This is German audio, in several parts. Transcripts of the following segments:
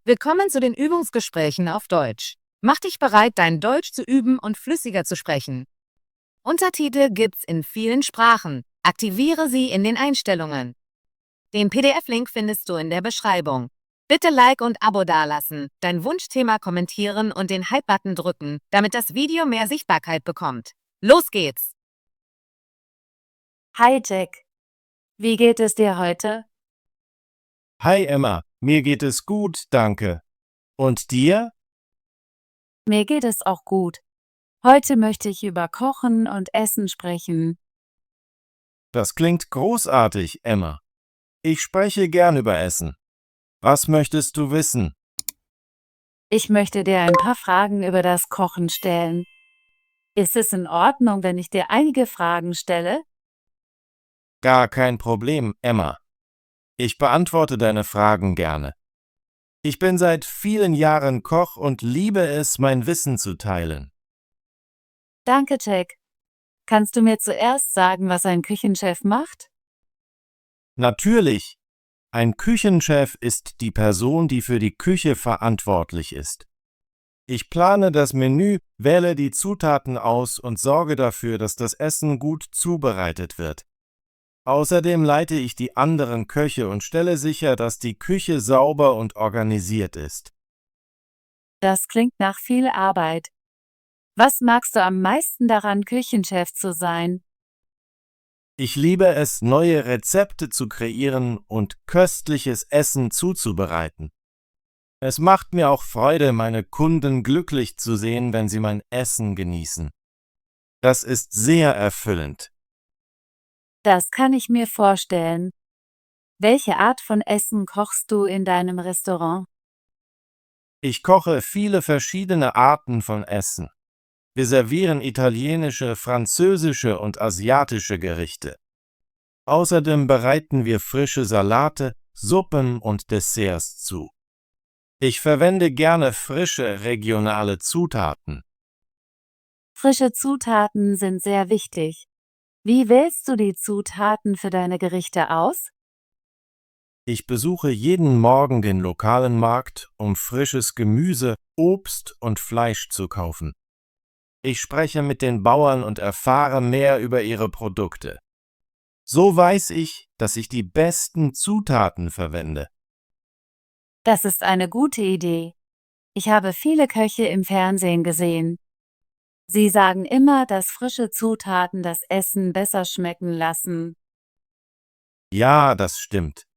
Willkommen zu den Übungsgesprächen auf Deutsch. Mach dich bereit, dein Deutsch zu üben und flüssiger zu sprechen. Untertitel gibt's in vielen Sprachen. Aktiviere sie in den Einstellungen. Den PDF-Link findest du in der Beschreibung. Bitte Like und Abo dalassen, dein Wunschthema kommentieren und den Hype-Button drücken, damit das Video mehr Sichtbarkeit bekommt. Los geht's! Hi Jack, wie geht es dir heute? Hi Emma, mir geht es gut, danke. Und dir? Mir geht es auch gut. Heute möchte ich über Kochen und Essen sprechen. Das klingt großartig, Emma. Ich spreche gern über Essen. Was möchtest du wissen? Ich möchte dir ein paar Fragen über das Kochen stellen. Ist es in Ordnung, wenn ich dir einige Fragen stelle? Gar kein Problem, Emma. Ich beantworte deine Fragen gerne. Ich bin seit vielen Jahren Koch und liebe es, mein Wissen zu teilen. Danke, Jack. Kannst du mir zuerst sagen, was ein Küchenchef macht? Natürlich. Ein Küchenchef ist die Person, die für die Küche verantwortlich ist. Ich plane das Menü, wähle die Zutaten aus und sorge dafür, dass das Essen gut zubereitet wird. Außerdem leite ich die anderen Köche und stelle sicher, dass die Küche sauber und organisiert ist. Das klingt nach viel Arbeit. Was magst du am meisten daran, Küchenchef zu sein? Ich liebe es, neue Rezepte zu kreieren und köstliches Essen zuzubereiten. Es macht mir auch Freude, meine Kunden glücklich zu sehen, wenn sie mein Essen genießen. Das ist sehr erfüllend. Das kann ich mir vorstellen. Welche Art von Essen kochst du in deinem Restaurant? Ich koche viele verschiedene Arten von Essen. Wir servieren italienische, französische und asiatische Gerichte. Außerdem bereiten wir frische Salate, Suppen und Desserts zu. Ich verwende gerne frische, regionale Zutaten. Frische Zutaten sind sehr wichtig. Wie wählst du die Zutaten für deine Gerichte aus? Ich besuche jeden Morgen den lokalen Markt, um frisches Gemüse, Obst und Fleisch zu kaufen. Ich spreche mit den Bauern und erfahre mehr über ihre Produkte. So weiß ich, dass ich die besten Zutaten verwende. Das ist eine gute Idee. Ich habe viele Köche im Fernsehen gesehen. Sie sagen immer, dass frische Zutaten das Essen besser schmecken lassen. Ja, das stimmt.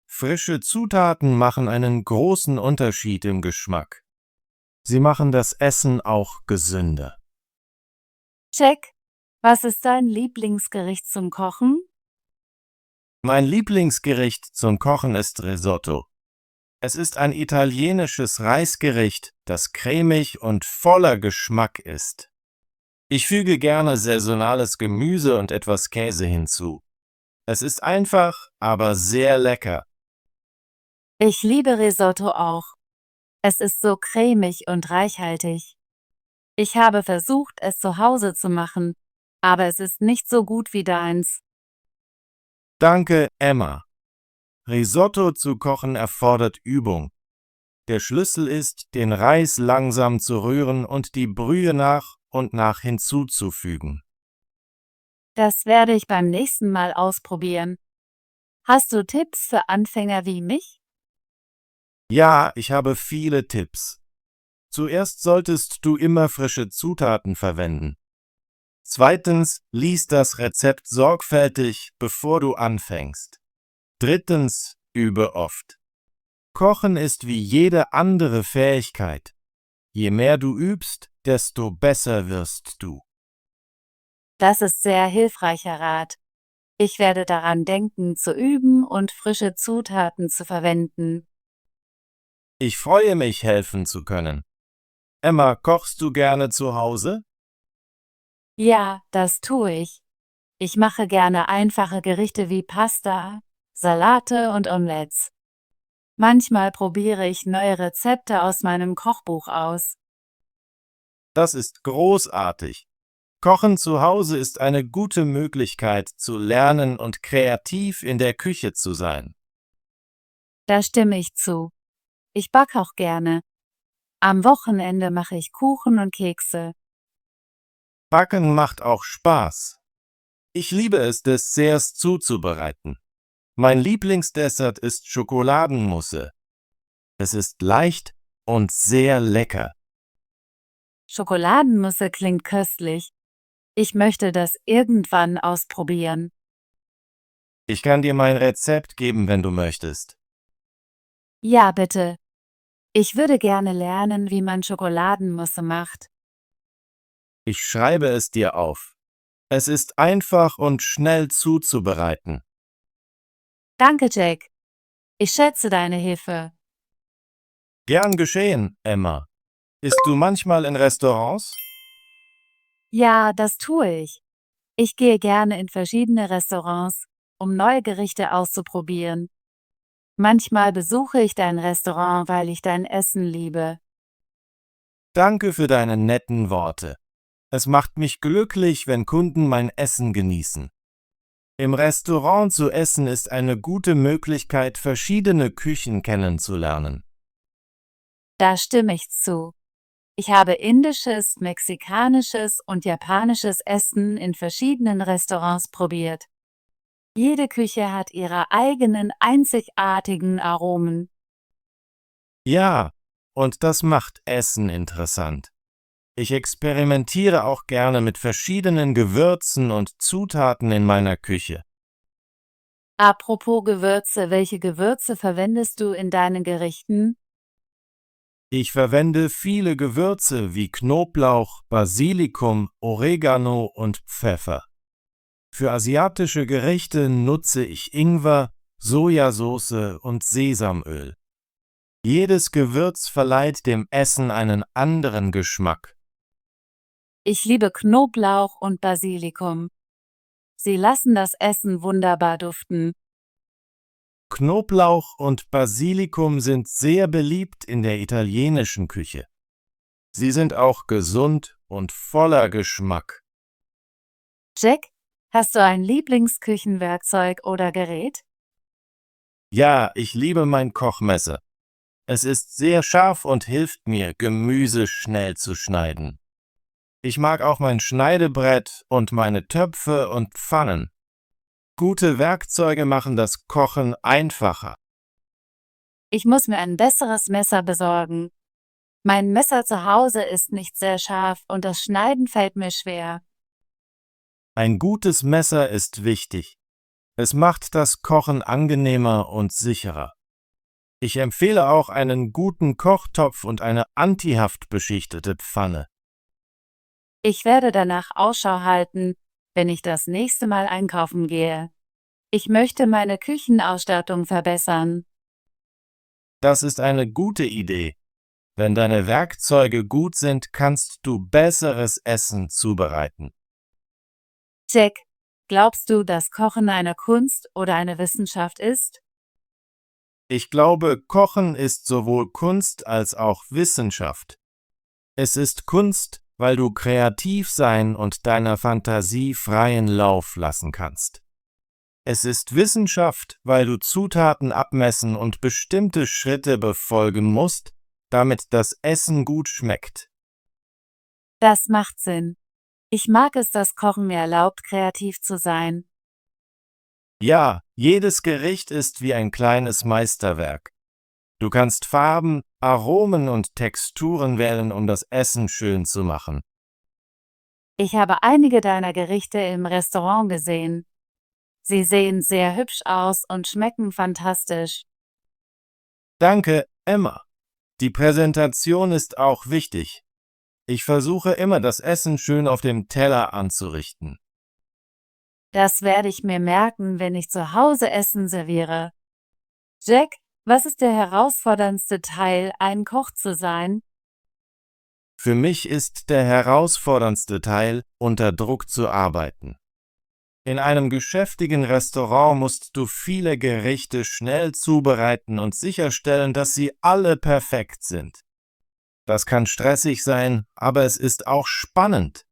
Frische Zutaten machen einen großen Unterschied im Geschmack. Sie machen das Essen auch gesünder. Jack, was ist dein Lieblingsgericht zum Kochen? Mein Lieblingsgericht zum Kochen ist Risotto. Es ist ein italienisches Reisgericht, das cremig und voller Geschmack ist. Ich füge gerne saisonales Gemüse und etwas Käse hinzu. Es ist einfach, aber sehr lecker. Ich liebe Risotto auch. Es ist so cremig und reichhaltig. Ich habe versucht, es zu Hause zu machen, aber es ist nicht so gut wie deins. Danke, Emma. Risotto zu kochen erfordert Übung. Der Schlüssel ist, den Reis langsam zu rühren und die Brühe nach und nach hinzuzufügen. Das werde ich beim nächsten Mal ausprobieren. Hast du Tipps für Anfänger wie mich? Ja, ich habe viele Tipps. Zuerst solltest du immer frische Zutaten verwenden. Zweitens, lies das Rezept sorgfältig, bevor du anfängst. Drittens, übe oft. Kochen ist wie jede andere Fähigkeit. Je mehr du übst, desto besser wirst du. Das ist sehr hilfreicher Rat. Ich werde daran denken, zu üben und frische Zutaten zu verwenden. Ich freue mich, helfen zu können. Emma, kochst du gerne zu Hause? Ja, das tue ich. Ich mache gerne einfache Gerichte wie Pasta, Salate und Omelettes. Manchmal probiere ich neue Rezepte aus meinem Kochbuch aus. Das ist großartig. Kochen zu Hause ist eine gute Möglichkeit, zu lernen und kreativ in der Küche zu sein. Da stimme ich zu. Ich backe auch gerne. Am Wochenende mache ich Kuchen und Kekse. Backen macht auch Spaß. Ich liebe es, Desserts zuzubereiten. Mein Lieblingsdessert ist Schokoladenmousse. Es ist leicht und sehr lecker. Schokoladenmousse klingt köstlich. Ich möchte das irgendwann ausprobieren. Ich kann dir mein Rezept geben, wenn du möchtest. Ja, bitte. Ich würde gerne lernen, wie man Schokoladenmousse macht. Ich schreibe es dir auf. Es ist einfach und schnell zuzubereiten. Danke, Jack. Ich schätze deine Hilfe. Gern geschehen, Emma. Isst du manchmal in Restaurants? Ja, das tue ich. Ich gehe gerne in verschiedene Restaurants, um neue Gerichte auszuprobieren. Manchmal besuche ich dein Restaurant, weil ich dein Essen liebe. Danke für deine netten Worte. Es macht mich glücklich, wenn Kunden mein Essen genießen. Im Restaurant zu essen ist eine gute Möglichkeit, verschiedene Küchen kennenzulernen. Da stimme ich zu. Ich habe indisches, mexikanisches und japanisches Essen in verschiedenen Restaurants probiert. Jede Küche hat ihre eigenen einzigartigen Aromen. Ja, und das macht Essen interessant. Ich experimentiere auch gerne mit verschiedenen Gewürzen und Zutaten in meiner Küche. Apropos Gewürze, welche Gewürze verwendest du in deinen Gerichten? Ich verwende viele Gewürze wie Knoblauch, Basilikum, Oregano und Pfeffer. Für asiatische Gerichte nutze ich Ingwer, Sojasauce und Sesamöl. Jedes Gewürz verleiht dem Essen einen anderen Geschmack. Ich liebe Knoblauch und Basilikum. Sie lassen das Essen wunderbar duften. Knoblauch und Basilikum sind sehr beliebt in der italienischen Küche. Sie sind auch gesund und voller Geschmack. Jack, hast du ein Lieblingsküchenwerkzeug oder Gerät? Ja, ich liebe mein Kochmesser. Es ist sehr scharf und hilft mir, Gemüse schnell zu schneiden. Ich mag auch mein Schneidebrett und meine Töpfe und Pfannen. Gute Werkzeuge machen das Kochen einfacher. Ich muss mir ein besseres Messer besorgen. Mein Messer zu Hause ist nicht sehr scharf und das Schneiden fällt mir schwer. Ein gutes Messer ist wichtig. Es macht das Kochen angenehmer und sicherer. Ich empfehle auch einen guten Kochtopf und eine antihaftbeschichtete Pfanne. Ich werde danach Ausschau halten, wenn ich das nächste Mal einkaufen gehe. Ich möchte meine Küchenausstattung verbessern. Das ist eine gute Idee. Wenn deine Werkzeuge gut sind, kannst du besseres Essen zubereiten. Jack, glaubst du, dass Kochen eine Kunst oder eine Wissenschaft ist? Ich glaube, Kochen ist sowohl Kunst als auch Wissenschaft. Es ist Kunst, weil du kreativ sein und deiner Fantasie freien Lauf lassen kannst. Es ist Wissenschaft, weil du Zutaten abmessen und bestimmte Schritte befolgen musst, damit das Essen gut schmeckt. Das macht Sinn. Ich mag es, dass Kochen mir erlaubt, kreativ zu sein. Ja, jedes Gericht ist wie ein kleines Meisterwerk. Du kannst Farben, Aromen und Texturen wählen, um das Essen schön zu machen. Ich habe einige deiner Gerichte im Restaurant gesehen. Sie sehen sehr hübsch aus und schmecken fantastisch. Danke, Emma. Die Präsentation ist auch wichtig. Ich versuche immer, das Essen schön auf dem Teller anzurichten. Das werde ich mir merken, wenn ich zu Hause Essen serviere. Jack, was ist der herausforderndste Teil, ein Koch zu sein? Für mich ist der herausforderndste Teil, unter Druck zu arbeiten. In einem geschäftigen Restaurant musst du viele Gerichte schnell zubereiten und sicherstellen, dass sie alle perfekt sind. Das kann stressig sein, aber es ist auch spannend.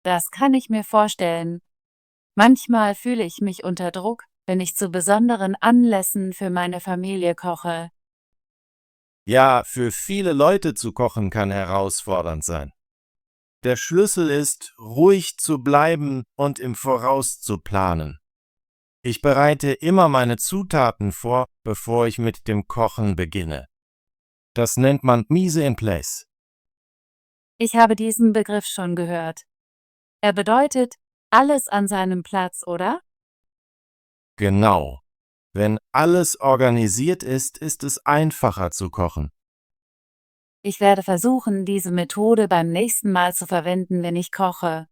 Das kann ich mir vorstellen. Manchmal fühle ich mich unter Druck, wenn ich zu besonderen Anlässen für meine Familie koche. Ja, für viele Leute zu kochen kann herausfordernd sein. Der Schlüssel ist, ruhig zu bleiben und im Voraus zu planen. Ich bereite immer meine Zutaten vor, bevor ich mit dem Kochen beginne. Das nennt man Mise en place. Ich habe diesen Begriff schon gehört. Er bedeutet, alles an seinem Platz, oder? Genau. Wenn alles organisiert ist, ist es einfacher zu kochen. Ich werde versuchen, diese Methode beim nächsten Mal zu verwenden, wenn ich koche.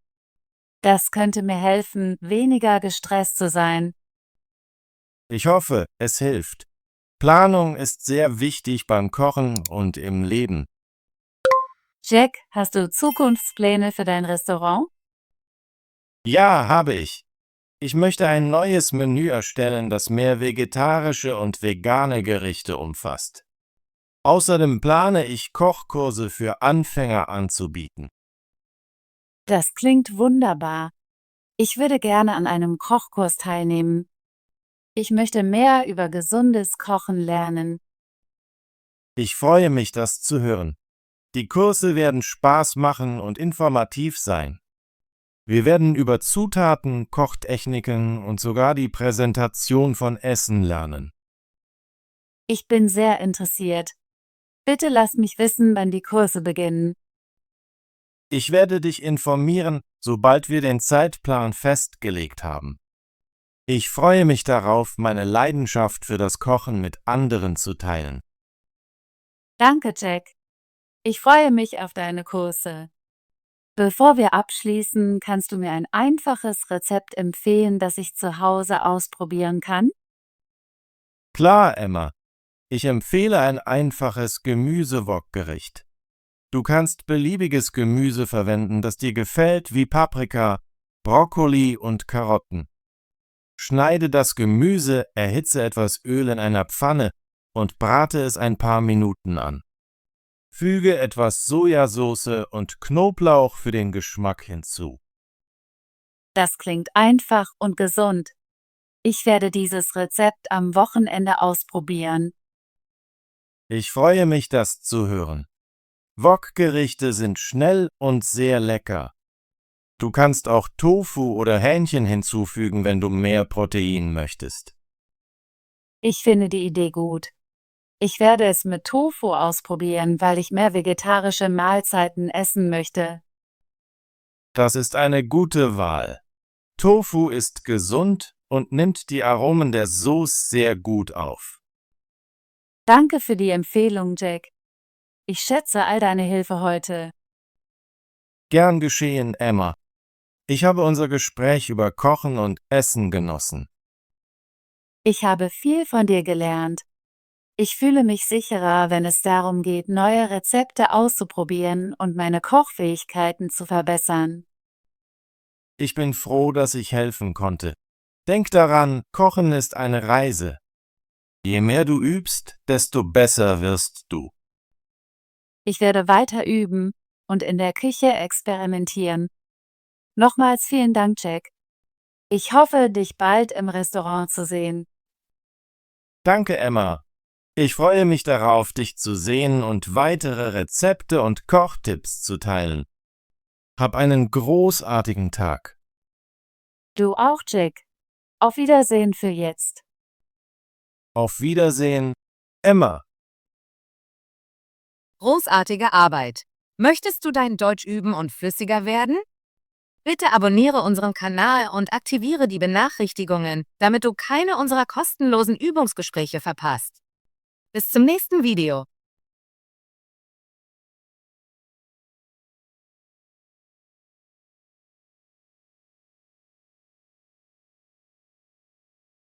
Das könnte mir helfen, weniger gestresst zu sein. Ich hoffe, es hilft. Planung ist sehr wichtig beim Kochen und im Leben. Jack, hast du Zukunftspläne für dein Restaurant? Ja, habe ich. Ich möchte ein neues Menü erstellen, das mehr vegetarische und vegane Gerichte umfasst. Außerdem plane ich, Kochkurse für Anfänger anzubieten. Das klingt wunderbar. Ich würde gerne an einem Kochkurs teilnehmen. Ich möchte mehr über gesundes Kochen lernen. Ich freue mich, das zu hören. Die Kurse werden Spaß machen und informativ sein. Wir werden über Zutaten, Kochtechniken und sogar die Präsentation von Essen lernen. Ich bin sehr interessiert. Bitte lass mich wissen, wann die Kurse beginnen. Ich werde dich informieren, sobald wir den Zeitplan festgelegt haben. Ich freue mich darauf, meine Leidenschaft für das Kochen mit anderen zu teilen. Danke, Jack. Ich freue mich auf deine Kurse. Bevor wir abschließen, kannst du mir ein einfaches Rezept empfehlen, das ich zu Hause ausprobieren kann? Klar, Emma. Ich empfehle ein einfaches Gemüsewokgericht. Du kannst beliebiges Gemüse verwenden, das dir gefällt, wie Paprika, Brokkoli und Karotten. Schneide das Gemüse, erhitze etwas Öl in einer Pfanne und brate es ein paar Minuten an. Füge etwas Sojasauce und Knoblauch für den Geschmack hinzu. Das klingt einfach und gesund. Ich werde dieses Rezept am Wochenende ausprobieren. Ich freue mich, das zu hören. Wokgerichte sind schnell und sehr lecker. Du kannst auch Tofu oder Hähnchen hinzufügen, wenn du mehr Protein möchtest. Ich finde die Idee gut. Ich werde es mit Tofu ausprobieren, weil ich mehr vegetarische Mahlzeiten essen möchte. Das ist eine gute Wahl. Tofu ist gesund und nimmt die Aromen der Sauce sehr gut auf. Danke für die Empfehlung, Jack. Ich schätze all deine Hilfe heute. Gern geschehen, Emma. Ich habe unser Gespräch über Kochen und Essen genossen. Ich habe viel von dir gelernt. Ich fühle mich sicherer, wenn es darum geht, neue Rezepte auszuprobieren und meine Kochfähigkeiten zu verbessern. Ich bin froh, dass ich helfen konnte. Denk daran, Kochen ist eine Reise. Je mehr du übst, desto besser wirst du. Ich werde weiter üben und in der Küche experimentieren. Nochmals vielen Dank, Jack. Ich hoffe, dich bald im Restaurant zu sehen. Danke, Emma. Ich freue mich darauf, dich zu sehen und weitere Rezepte und Kochtipps zu teilen. Hab einen großartigen Tag. Du auch, Jack. Auf Wiedersehen für jetzt. Auf Wiedersehen, Emma. Großartige Arbeit. Möchtest du dein Deutsch üben und flüssiger werden? Bitte abonniere unseren Kanal und aktiviere die Benachrichtigungen, damit du keine unserer kostenlosen Übungsgespräche verpasst. Bis zum nächsten Video.